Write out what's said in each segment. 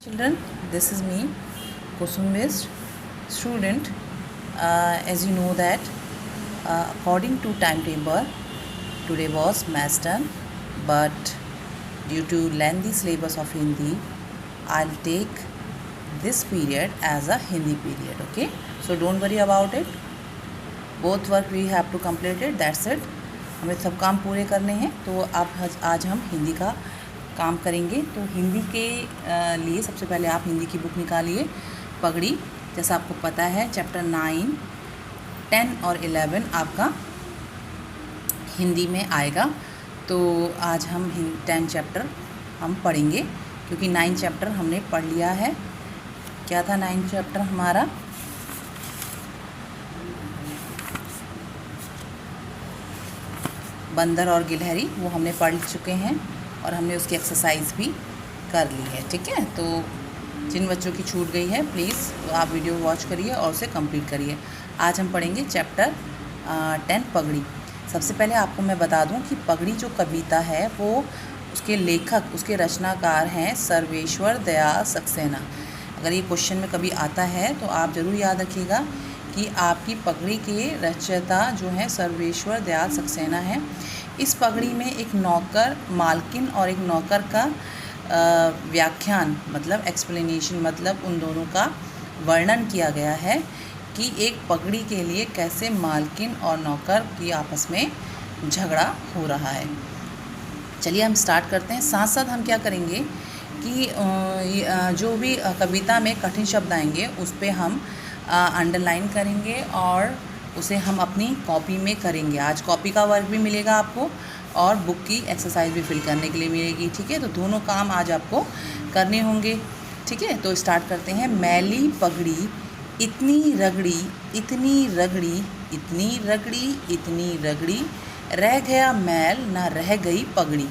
Children, this is me, Kusum Mist, student. As you know that according to timetable, today was maths term, but due to lengthy syllabus of Hindi, I'll take this period as a Hindi period. Okay, so don't worry about it. Both work we have to complete it. That's it. हमें सब काम पूरे करने हैं, तो आज हम हिंदी का काम करेंगे। तो हिंदी के लिए सबसे पहले आप हिंदी की बुक निकालिए। पगड़ी, जैसा आपको पता है, चैप्टर 9, 10 और 11 आपका हिंदी में आएगा। तो आज हम 10 चैप्टर हम पढ़ेंगे, क्योंकि 9 चैप्टर हमने पढ़ लिया है। क्या था 9 चैप्टर हमारा? बंदर और गिलहरी, वो हमने पढ़ चुके हैं और हमने उसकी एक्सरसाइज भी कर ली है। ठीक है, तो जिन बच्चों की छूट गई है प्लीज़ आप वीडियो वॉच करिए और उसे कंप्लीट करिए। आज हम पढ़ेंगे चैप्टर 10 पगड़ी। सबसे पहले आपको मैं बता दूं कि पगड़ी जो कविता है वो उसके लेखक, उसके रचनाकार हैं सर्वेश्वर दयाल सक्सेना। अगर ये क्वेश्चन में कभी आता है तो आप ज़रूर याद रखिएगा कि आपकी पगड़ी के रचयिता जो हैं सर्वेश्वर दयाल सक्सेना है। इस पगड़ी में एक नौकर, मालकिन और एक नौकर का व्याख्यान, मतलब एक्सप्लेनेशन, मतलब उन दोनों का वर्णन किया गया है कि एक पगड़ी के लिए कैसे मालकिन और नौकर की आपस में झगड़ा हो रहा है। चलिए हम स्टार्ट करते हैं। साथ साथ हम क्या करेंगे कि जो भी कविता में कठिन शब्द आएंगे उस पर हम अंडरलाइन करेंगे और उसे हम अपनी कॉपी में करेंगे। आज कॉपी का वर्क भी मिलेगा आपको और बुक की एक्सरसाइज भी फिल करने के लिए मिलेगी। ठीक है, तो दोनों काम आज आपको करने होंगे। ठीक है, तो स्टार्ट करते हैं। मैली पगड़ी इतनी रगड़ी, इतनी रगड़ी, इतनी रगड़ी, इतनी रगड़ी, रह गया मैल ना रह गई पगड़ी।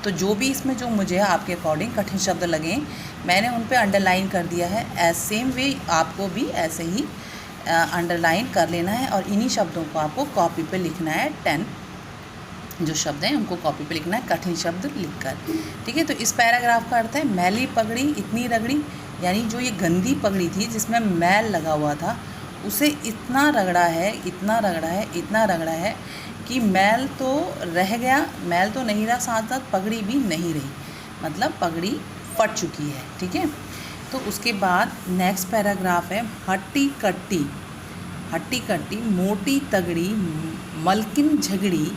तो जो भी इसमें जो मुझे आपके अकॉर्डिंग कठिन शब्द लगें, मैंने उन पे अंडरलाइन कर दिया है। एज सेम वे आपको भी ऐसे ही अंडरलाइन कर लेना है और इन्हीं शब्दों को आपको कॉपी पे लिखना है। 10 जो शब्द हैं उनको कॉपी पे लिखना है, कठिन शब्द लिखकर। ठीक है, तो इस पैराग्राफ का अर्थ है मैली पगड़ी इतनी रगड़ी, यानी जो ये गंदी पगड़ी थी जिसमें मैल लगा हुआ था, उसे इतना रगड़ा है, इतना रगड़ा है, इतना रगड़ा है कि मैल तो रह गया, मैल तो नहीं रहा, साथ साथ पगड़ी भी नहीं रही, मतलब पगड़ी फट चुकी है। ठीक है, तो उसके बाद नेक्स्ट पैराग्राफ है हट्टी कट्टी, हट्टी कट्टी, मोटी तगड़ी, मलकिन झगड़ी,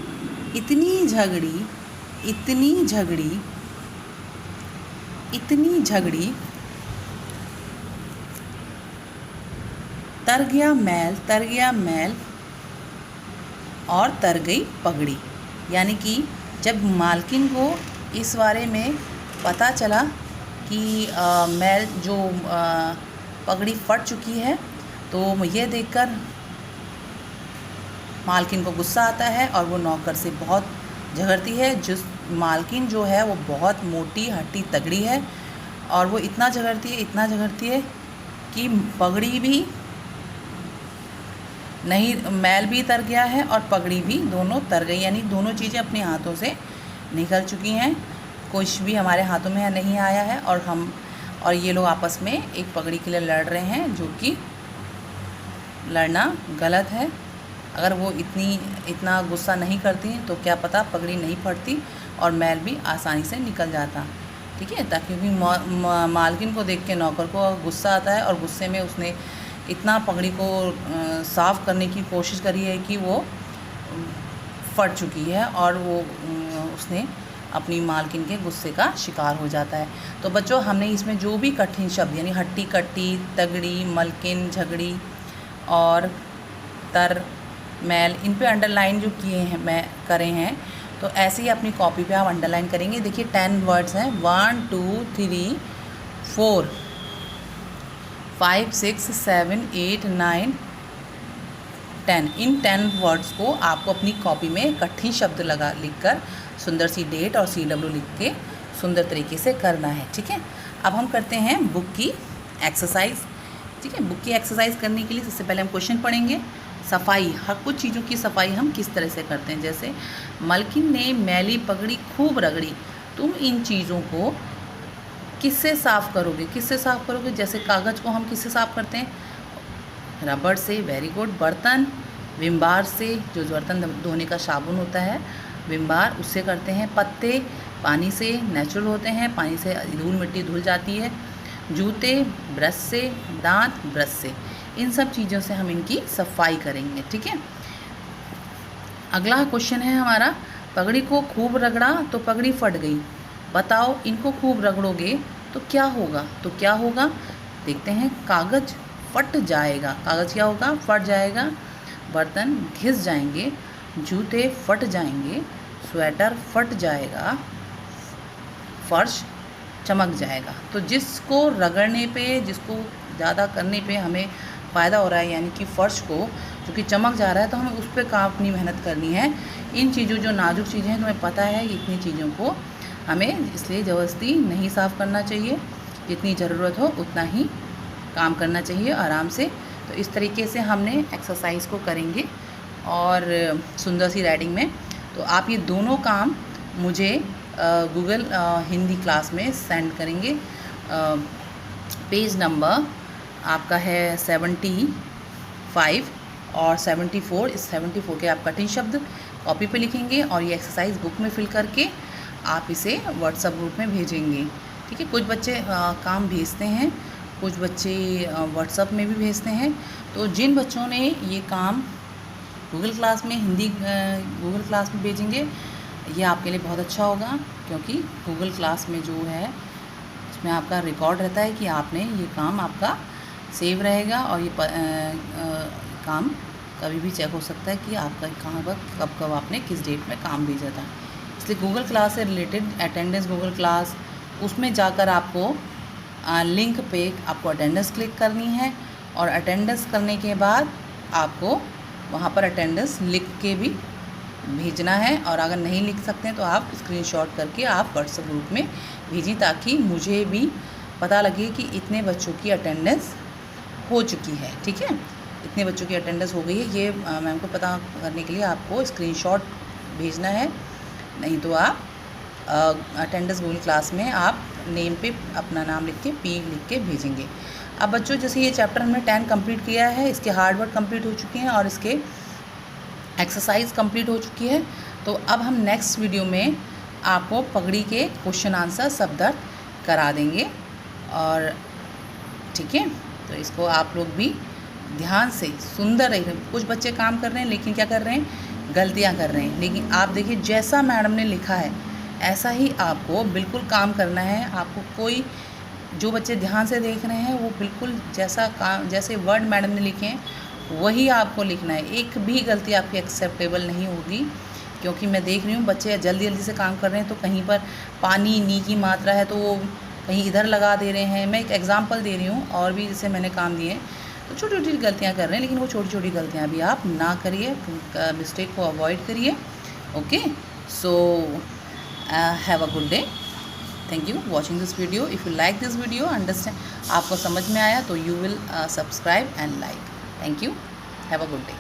इतनी झगड़ी, इतनी झगड़ी, इतनी झगड़ी, तर गया मैल, तर गया मैल और तर गई पगड़ी। यानी कि जब मालकिन को इस बारे में पता चला कि मैल जो पगड़ी फट चुकी है, तो ये देखकर मालकिन को गुस्सा आता है और वो नौकर से बहुत झगड़ती है। जिस मालकिन जो है वो बहुत मोटी हट्टी तगड़ी है और वो इतना झगड़ती है, इतना झगड़ती है कि पगड़ी भी नहीं, मैल भी तर गया है और पगड़ी भी दोनों तर गई, यानी दोनों चीज़ें अपने हाथों से निकल चुकी हैं। कुछ भी हमारे हाथों में नहीं आया है और ये लोग आपस में एक पगड़ी के लिए लड़ रहे हैं, जो कि लड़ना गलत है। अगर वो इतना गुस्सा नहीं करती तो क्या पता पगड़ी नहीं फटती और मैल भी आसानी से निकल जाता। ठीक है, क्योंकि मालकिन को देख के नौकर को गुस्सा आता है और गुस्से में उसने इतना पगड़ी को साफ़ करने की कोशिश करी है कि वो फट चुकी है और वो उसने अपनी मालकिन के गुस्से का शिकार हो जाता है। तो बच्चों, हमने इसमें जो भी कठिन शब्द यानी हट्टी कट्टी, तगड़ी, मलकिन, झगड़ी और तर, मैल, इन पे अंडरलाइन जो किए हैं मैं करे हैं, तो ऐसे ही अपनी कॉपी पे आप अंडरलाइन करेंगे। देखिए 10 वर्ड्स हैं, 1 2 3 4 5 6 7 8 9 10। इन 10 वर्ड्स को आपको अपनी कॉपी में कठिन शब्द लिखकर सुंदर सी डेट और CW लिख के सुंदर तरीके से करना है। ठीक है, अब हम करते हैं बुक की एक्सरसाइज। ठीक है, बुक की एक्सरसाइज करने के लिए सबसे पहले हम क्वेश्चन पढ़ेंगे। सफाई, हर कुछ चीज़ों की सफाई हम किस तरह से करते हैं। जैसे मलकिन ने मैली पगड़ी खूब रगड़ी, तुम इन चीज़ों को किससे साफ़ करोगे, किससे साफ़ करोगे? जैसे कागज़ को हम किससे साफ़ करते हैं? रबड़ से। Very good. बर्तन विम बार से, जो बर्तन धोने का साबुन होता है विम बार, उससे करते हैं। पत्ते पानी से, नेचुरल होते हैं, पानी से धूल मिट्टी धुल जाती है। जूते ब्रश से, दांत ब्रश से। इन सब चीज़ों से हम इनकी सफाई करेंगे, ठीक है। अगला क्वेश्चन है हमारा, पगड़ी को खूब रगड़ा तो पगड़ी फट गई, बताओ इनको खूब रगड़ोगे तो क्या होगा? तो क्या होगा देखते हैं। कागज़ फट जाएगा, कागज़ क्या होगा? फट जाएगा। बर्तन घिस जाएंगे, जूते फट जाएंगे, स्वेटर फट जाएगा, फर्श चमक जाएगा। तो जिसको रगड़ने पे, जिसको ज़्यादा करने पे हमें फ़ायदा हो रहा है, यानी कि फ़र्श को जो कि चमक जा रहा है, तो हमें उस पर अपनी मेहनत करनी है। इन चीज़ों, जो नाजुक चीज़ें हैं, तुम्हें पता है, इतनी चीज़ों को हमें इसलिए ज़बरदस्ती नहीं साफ़ करना चाहिए। जितनी ज़रूरत हो उतना ही काम करना चाहिए आराम से। तो इस तरीके से हमने एक्सरसाइज को करेंगे और सुंदर सी राइटिंग में। तो आप ये दोनों काम मुझे गूगल हिंदी क्लास में सेंड करेंगे। पेज नंबर आपका है 75 और 74। इस 74 के आप कठिन शब्द कॉपी पे लिखेंगे और ये एक्सरसाइज बुक में फिल करके आप इसे व्हाट्सएप ग्रुप में भेजेंगे, ठीक है। कुछ बच्चे काम भेजते हैं, कुछ बच्चे व्हाट्सएप में भी भेजते हैं। तो जिन बच्चों ने ये काम गूगल क्लास में, हिंदी गूगल क्लास में भेजेंगे, ये आपके लिए बहुत अच्छा होगा, क्योंकि गूगल क्लास में जो है उसमें आपका रिकॉर्ड रहता है कि आपने ये काम, आपका सेव रहेगा और ये काम कभी भी चेक हो सकता है कि आपका कहाँ पर कब कब आपने किस डेट में काम भेजा था। इसलिए गूगल क्लास से रिलेटेड अटेंडेंस गूगल क्लास, उसमें जाकर आपको लिंक पे आपको अटेंडेंस क्लिक करनी है और अटेंडेंस करने के बाद आपको वहाँ पर अटेंडेंस लिख के भी भेजना है। और अगर नहीं लिख सकते हैं तो आप स्क्रीनशॉट करके आप व्हाट्सएप ग्रुप में भेजिए, ताकि मुझे भी पता लगे कि इतने बच्चों की अटेंडेंस हो चुकी है, ठीक है। इतने बच्चों की अटेंडेंस हो गई है, ये मैम को पता करने के लिए आपको स्क्रीनशॉट भेजना है। नहीं तो आप अटेंडेंस गूगल क्लास में आप नेम पे अपना नाम लिख के पी लिख के भेजेंगे। अब बच्चों, जैसे ये चैप्टर हमने 10 कंप्लीट किया है, इसके हार्ड वर्क कंप्लीट हो चुके हैं और इसके एक्सरसाइज कंप्लीट हो चुकी है। तो अब हम नेक्स्ट वीडियो में आपको पगड़ी के क्वेश्चन आंसर सब दर्द करा देंगे, और ठीक है। तो इसको आप लोग भी ध्यान से सुंदर रहे। कुछ बच्चे काम कर रहे हैं लेकिन क्या कर रहे हैं, गलतियां कर रहे हैं। लेकिन आप देखिए, जैसा मैडम ने लिखा है ऐसा ही आपको बिल्कुल काम करना है। आपको कोई, जो बच्चे ध्यान से देख रहे हैं वो बिल्कुल जैसा काम, जैसे वर्ड मैडम ने लिखे हैं वही आपको लिखना है। एक भी गलती आपकी एक्सेप्टेबल नहीं होगी, क्योंकि मैं देख रही हूँ बच्चे जल्दी जल्दी से काम कर रहे हैं। तो कहीं पर पानी नी की मात्रा है तो वो कहीं इधर लगा दे रहे हैं। मैं एक एग्जांपल दे रही हूँ, और भी जैसे मैंने काम दिए, तो छोटी छोटी गलतियाँ कर रहे हैं। लेकिन वो छोटी छोटी गलतियाँ भी आप ना करिए, मिस्टेक को अवॉइड करिए। Okay, so have a good day. Thank you watching this video. If you like this video, understand, आपको समझ में आया, तो you will subscribe and like. Thank you, have a good day.